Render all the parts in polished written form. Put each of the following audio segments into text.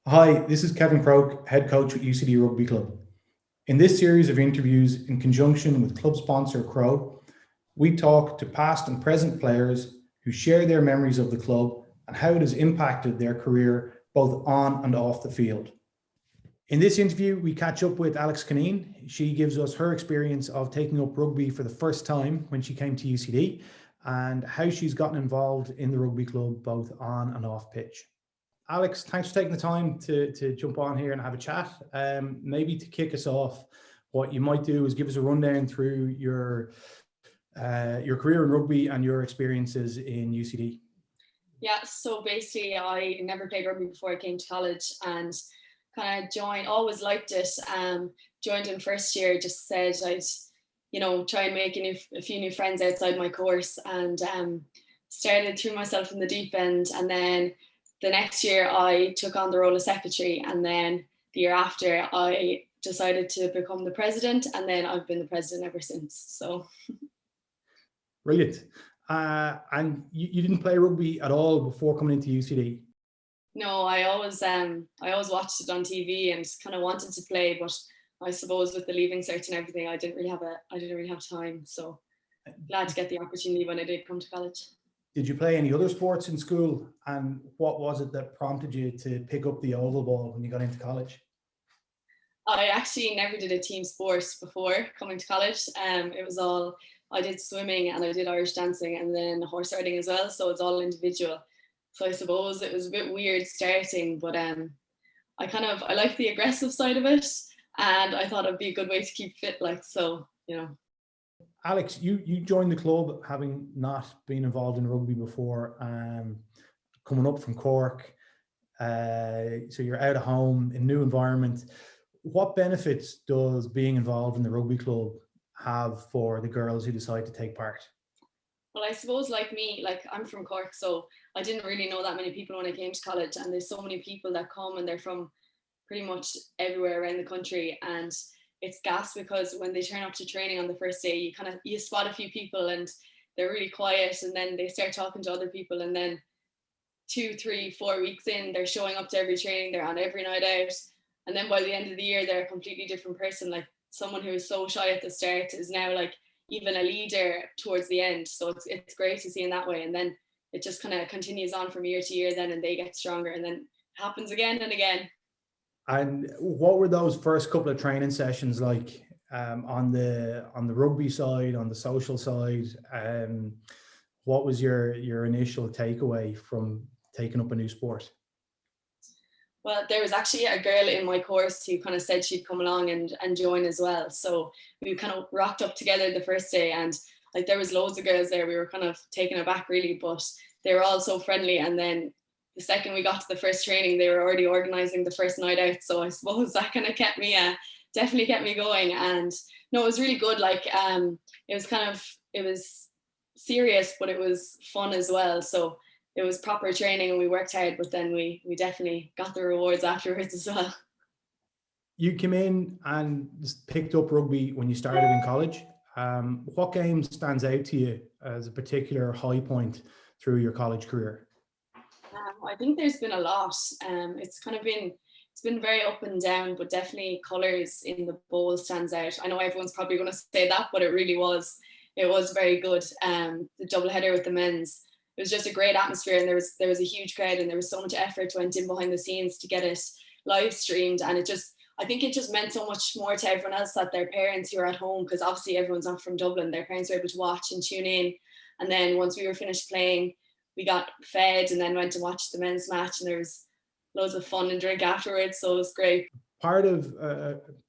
Hi, this is Kevin Croak, head coach with UCD Rugby Club. In this series of interviews, in conjunction with club sponsor Crow, we talk to past and present players who share their memories of the club and how it has impacted their career both on and off the field. In this interview, we catch up with Alix Cunneen. She gives us her experience of taking up rugby for the first time when she came to UCD and how she's gotten involved in the rugby club both on and off pitch. Alix, thanks for taking the time to jump on here and have a chat. Maybe to kick us off, what you might do is give us a rundown through your career in rugby and your experiences in UCD. Yeah, so basically I never played rugby before I came to college and kind of always liked it. Joined in first year, just said I'd, try and make a few new friends outside my course and started threw myself in the deep end. And then the next year I took on the role of secretary, and then the year after I decided to become the president, and then I've been the president ever since. So brilliant. And you didn't play rugby at all before coming into UCD? No, I always watched it on TV and kind of wanted to play, but I suppose with the leaving cert and everything, I didn't really have time. So glad to get the opportunity when I did come to college. Did you play any other sports in school? And what was it that prompted you to pick up the oval ball when you got into college? I actually never did a team sport before coming to college. It was all, I did swimming and I did Irish dancing and then horse riding as well. So it's all individual. So I suppose it was a bit weird starting, but I like the aggressive side of it, and I thought it'd be a good way to keep fit, Alix, you joined the club having not been involved in rugby before, coming up from Cork, so you're out of home in a new environment. What benefits does being involved in the rugby club have for the girls who decide to take part? Well, I suppose like me, I'm from Cork, so I didn't really know that many people when I came to college, and there's so many people that come and they're from pretty much everywhere around the country, and it's gas because when they turn up to training on the first day, you spot a few people and they're really quiet, and then they start talking to other people, and then 2, 3, 4 weeks in, they're showing up to every training, they're on every night out, and then by the end of the year, they're a completely different person. Like someone who was so shy at the start is now like even a leader towards the end. So it's great to see in that way, and then it just kind of continues on from year to year then, and they get stronger, and then happens again and again. And what were those first couple of training sessions like, on the rugby side, on the social side? What was your initial takeaway from taking up a new sport? Well, there was actually a girl in my course who kind of said she'd come along and join as well. So we kind of rocked up together the first day, and like there was loads of girls there. We were kind of taken aback really, but they were all so friendly. And then the second we got to the first training, they were already organizing the first night out. So I suppose that kind of definitely kept me going. And no, it was really good. It was serious, but it was fun as well. So it was proper training and we worked hard, but then we definitely got the rewards afterwards as well. You came in and picked up rugby when you started in college. What game stands out to you as a particular high point through your college career? I think there's been a lot. It's been very up and down, but definitely colours in the bowl stands out. I know everyone's probably going to say that, but it really was. It was very good. The double header with the men's. It was just a great atmosphere, and there was a huge crowd, and there was so much effort went in behind the scenes to get it live streamed, and I think it just meant so much more to everyone else that their parents who are at home, because obviously everyone's not from Dublin, their parents were able to watch and tune in, and then once we were finished playing, we got fed and then went to watch the men's match, and there was loads of fun and drink afterwards, so it was great. Part of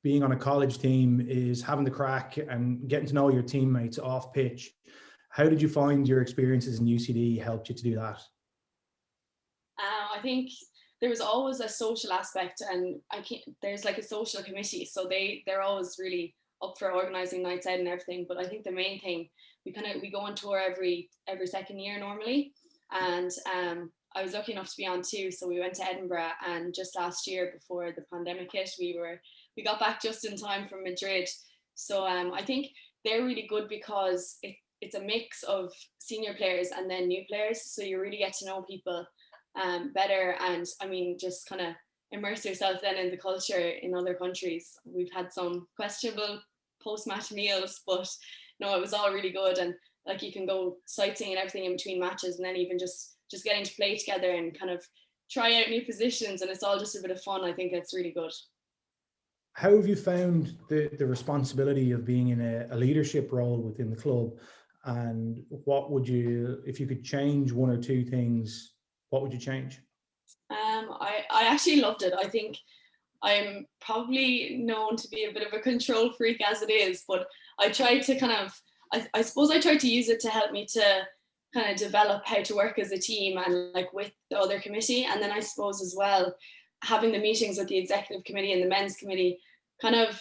being on a college team is having the crack and getting to know your teammates off pitch. How did you find your experiences in UCD helped you to do that? I think there was always a social aspect, and there's like a social committee, so they're always really up for organising nights out and everything. But I think the main thing, we go on tour every second year normally, and I was lucky enough to be on 2, so we went to Edinburgh, and just last year before the pandemic hit, we got back just in time from Madrid. So I think they're really good because it's a mix of senior players and then new players, so you really get to know people better, and I mean just kind of immerse yourself then in the culture in other countries. We've had some questionable post-match meals, but no, it was all really good. And like you can go sightseeing and everything in between matches, and then even just getting to play together and kind of try out new positions, and it's all just a bit of fun. I think it's really good. How have you found the responsibility of being in a leadership role within the club? And what would you, if you could change one or two things, what would you change? I actually loved it. I think I'm probably known to be a bit of a control freak as it is, but I tried to kind of, I suppose I tried to use it to help me to kind of develop how to work as a team and like with the other committee. And then I suppose as well, having the meetings with the executive committee and the men's committee kind of,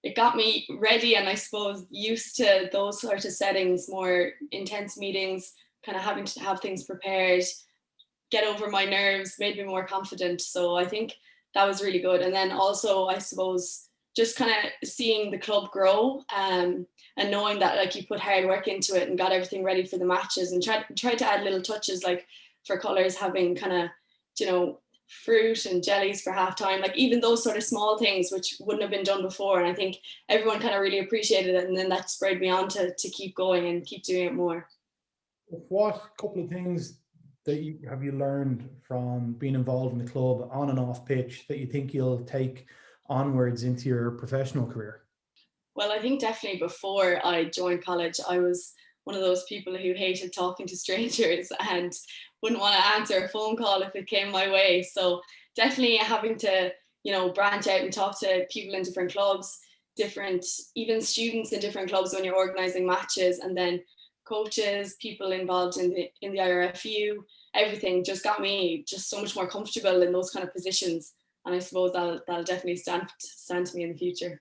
it got me ready and I suppose used to those sort of settings, more intense meetings, kind of having to have things prepared, get over my nerves, made me more confident. So I think that was really good. And then also, I suppose, just kind of seeing the club grow and knowing that like you put hard work into it and got everything ready for the matches, and tried to add little touches, like for colours having kind of, you know, fruit and jellies for half time, like even those sort of small things which wouldn't have been done before. And I think everyone kind of really appreciated it, and then that spurred me on to keep going and keep doing it more. What couple of things that you learned from being involved in the club on and off pitch that you think you'll take onwards into your professional career? Well, I think definitely before I joined college, I was one of those people who hated talking to strangers and wouldn't want to answer a phone call if it came my way. So definitely having to, you know, branch out and talk to people in different clubs, different, even students in different clubs when you're organizing matches, and then coaches, people involved in the IRFU, everything just got me just so much more comfortable in those kind of positions. And I suppose that'll definitely stand to me in the future.